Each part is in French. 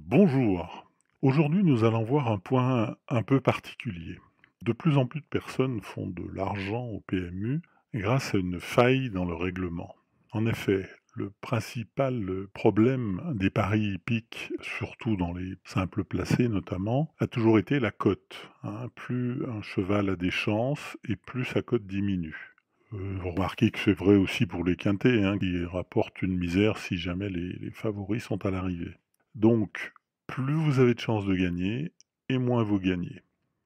Bonjour. Aujourd'hui, nous allons voir un point un peu particulier. De plus en plus de personnes font de l'argent au PMU grâce à une faille dans le règlement. En effet, le principal problème des paris hippiques, surtout dans les simples placés notamment, a toujours été la cote, hein. Plus un cheval a des chances et plus sa cote diminue. Vous remarquez que c'est vrai aussi pour les quintés, hein, qui rapportent une misère si jamais les favoris sont à l'arrivée. Donc, plus vous avez de chances de gagner, et moins vous gagnez.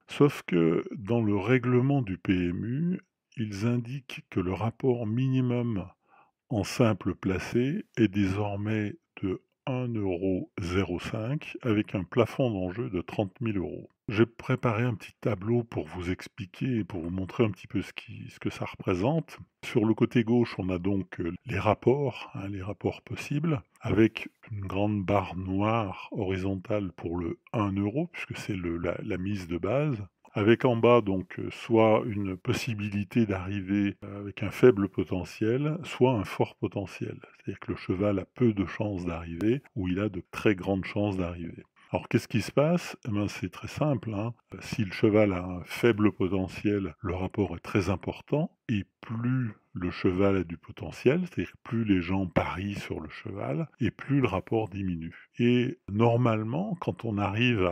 Sauf que dans le règlement du PMU, ils indiquent que le rapport minimum en simple placé est désormais de 1,05 € avec un plafond d'enjeu de 30 000 euros. J'ai préparé un petit tableau pour vous expliquer et pour vous montrer un petit peu ce que ça représente. Sur le côté gauche, on a donc les rapports, hein, les rapports possibles, avec une grande barre noire horizontale pour le 1 euro, puisque c'est la mise de base, avec en bas donc soit une possibilité d'arriver avec un faible potentiel, soit un fort potentiel. C'est-à-dire que le cheval a peu de chances d'arriver, ou il a de très grandes chances d'arriver. Alors qu'est-ce qui se passe? Eh ben, c'est très simple, hein. Si le cheval a un faible potentiel, le rapport est très important, et plus le cheval a du potentiel, c'est-à-dire plus les gens parient sur le cheval, et plus le rapport diminue. Et normalement, quand on arrive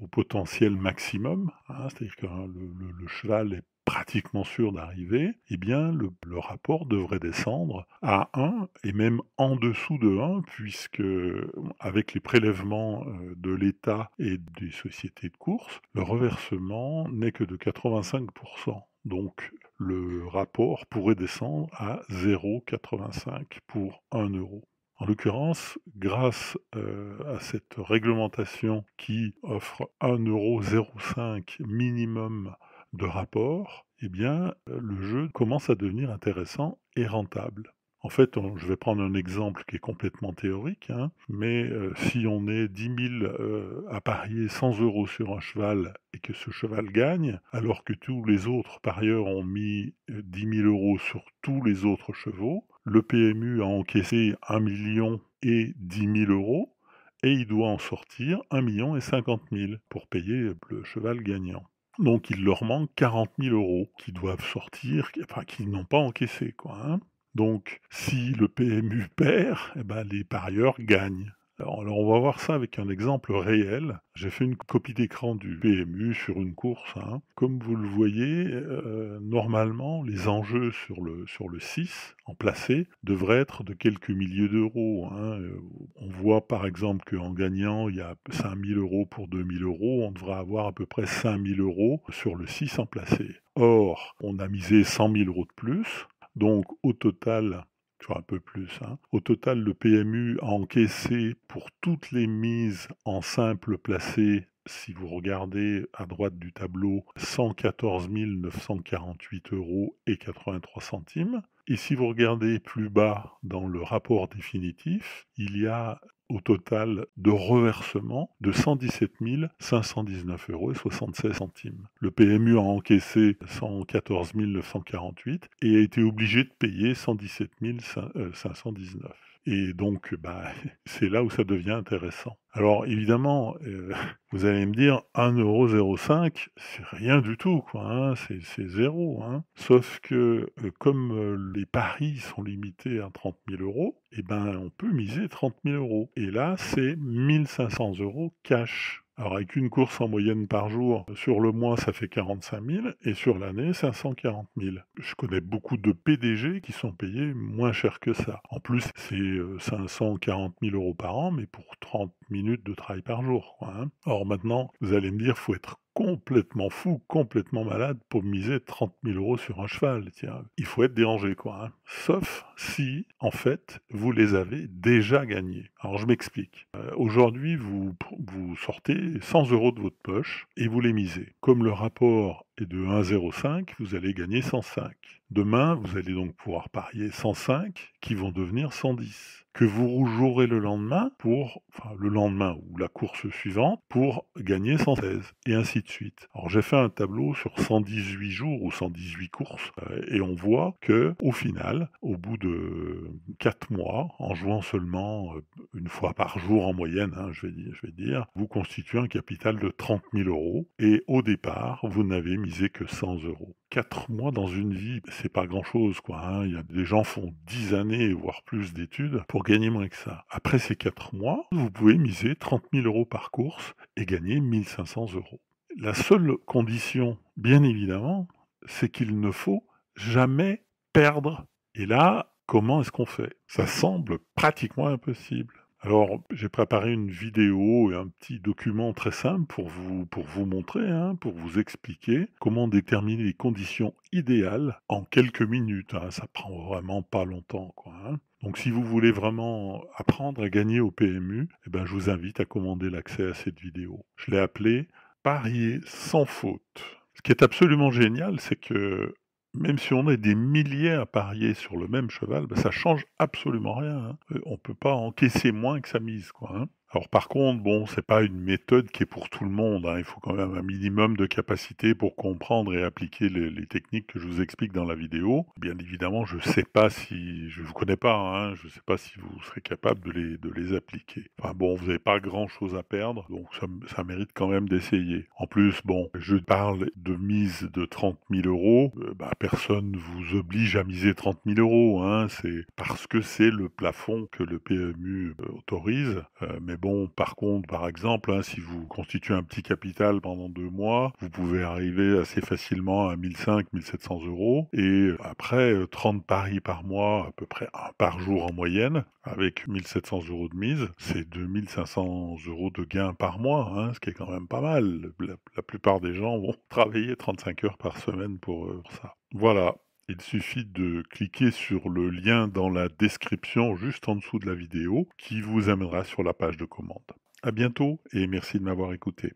au potentiel maximum, hein, c'est-à-dire que le cheval est pratiquement sûr d'arriver, eh bien le rapport devrait descendre à 1 et même en dessous de 1, puisque avec les prélèvements de l'État et des sociétés de course, le reversement n'est que de 85%. Donc le rapport pourrait descendre à 0,85 pour 1 euro. En l'occurrence, grâce à cette réglementation qui offre 1,05 € minimum de rapport, eh bien, le jeu commence à devenir intéressant et rentable. En fait, je vais prendre un exemple qui est complètement théorique, hein, mais si on est 10 000 à parier 100 € sur un cheval et que ce cheval gagne, alors que tous les autres parieurs ont mis 10 000 € sur tous les autres chevaux, le PMU a encaissé 1 million et 10 000 € et il doit en sortir 1 million et 50 000 pour payer le cheval gagnant. Donc il leur manque 40 000 € qui doivent sortir, enfin qu'ils n'ont pas encaissé, quoi, hein. Donc si le PMU perd, eh ben, les parieurs gagnent. Alors on va voir ça avec un exemple réel. J'ai fait une copie d'écran du PMU sur une course, hein. Comme vous le voyez, normalement les enjeux sur le 6 en placé devraient être de quelques milliers d'euros, hein. On voit par exemple qu'en gagnant il y a 5 000 € pour 2 000 €, on devrait avoir à peu près 5 000 € sur le 6 en placé. Or, on a misé 100 000 € de plus, donc au total, un peu plus, hein. Au total, le PMU a encaissé pour toutes les mises en simple placé, si vous regardez à droite du tableau, 114 948 € et 83 centimes. Et si vous regardez plus bas dans le rapport définitif, il y a au total de reversement de 117 519 € et 76 centimes. Le PMU a encaissé 114 948 et a été obligé de payer 117 519. Et donc, c'est là où ça devient intéressant. Alors évidemment, vous allez me dire 1,05 €, c'est rien du tout, quoi, hein, c'est zéro, hein. Sauf que comme les paris sont limités à 30 000 €, eh ben on peut miser 30 000 €. Et là, c'est 1 500 € cash. Alors avec une course en moyenne par jour, sur le mois ça fait 45 000 et sur l'année 540 000. Je connais beaucoup de PDG qui sont payés moins cher que ça. En plus c'est 540 000 € par an, mais pour 30 minutes de travail par jour, quoi, hein. Or maintenant, vous allez me dire, faut être complètement fou, complètement malade pour miser 30 000 € sur un cheval. Tiens, il faut être dérangé, quoi, hein. Sauf si, en fait, vous les avez déjà gagnés. Alors je m'explique. Aujourd'hui, vous sortez 100 € de votre poche et vous les misez. Comme le rapport et de 1,05, vous allez gagner 105. Demain, vous allez donc pouvoir parier 105 qui vont devenir 110 que vous jouerez le lendemain le lendemain ou la course suivante pour gagner 116 et ainsi de suite. Alors j'ai fait un tableau sur 118 jours ou 118 courses et on voit que au final, au bout de 4 mois, en jouant seulement une fois par jour en moyenne, je vais dire, vous constituez un capital de 30 000 euros et au départ, vous n'avez misé que 100 euros. 4 mois dans une vie, c'est pas grand-chose, quoi. Il y a des gens font 10 années, voire plus d'études pour gagner moins que ça. Après ces 4 mois, vous pouvez miser 30 000 euros par course et gagner 1 500 euros. La seule condition, bien évidemment, c'est qu'il ne faut jamais perdre. Et là, comment est-ce qu'on fait? Ça semble pratiquement impossible. Alors, j'ai préparé une vidéo et un petit document très simple pour vous montrer, pour vous expliquer comment déterminer les conditions idéales en quelques minutes. Ça prend vraiment pas longtemps, quoi. Donc, si vous voulez vraiment apprendre à gagner au PMU, je vous invite à commander l'accès à cette vidéo. Je l'ai appelée « Parier sans faute ». Ce qui est absolument génial, c'est que même si on est des milliers à parier sur le même cheval, ça change absolument rien. On peut pas encaisser moins que sa mise, quoi. Alors par contre, bon, c'est pas une méthode qui est pour tout le monde. Il faut quand même un minimum de capacité pour comprendre et appliquer les techniques que je vous explique dans la vidéo. Bien évidemment, je vous connais pas, je sais pas si vous serez capable de les appliquer. Enfin bon, vous n'avez pas grand chose à perdre, donc ça mérite quand même d'essayer. En plus, bon, je parle de mise de 30 000 euros. Personne vous oblige à miser 30 000 euros. C'est parce que c'est le plafond que le PMU autorise. Mais bon, par contre, par exemple, si vous constituez un petit capital pendant 2 mois, vous pouvez arriver assez facilement à 1 500, 1 700 euros. Et après, 30 paris par mois, à peu près un par jour en moyenne, avec 1 700 euros de mise, c'est 2 500 euros de gain par mois, ce qui est quand même pas mal. La plupart des gens vont travailler 35 heures par semaine pour ça. Voilà. Il suffit de cliquer sur le lien dans la description juste en dessous de la vidéo qui vous amènera sur la page de commande. À bientôt et merci de m'avoir écouté.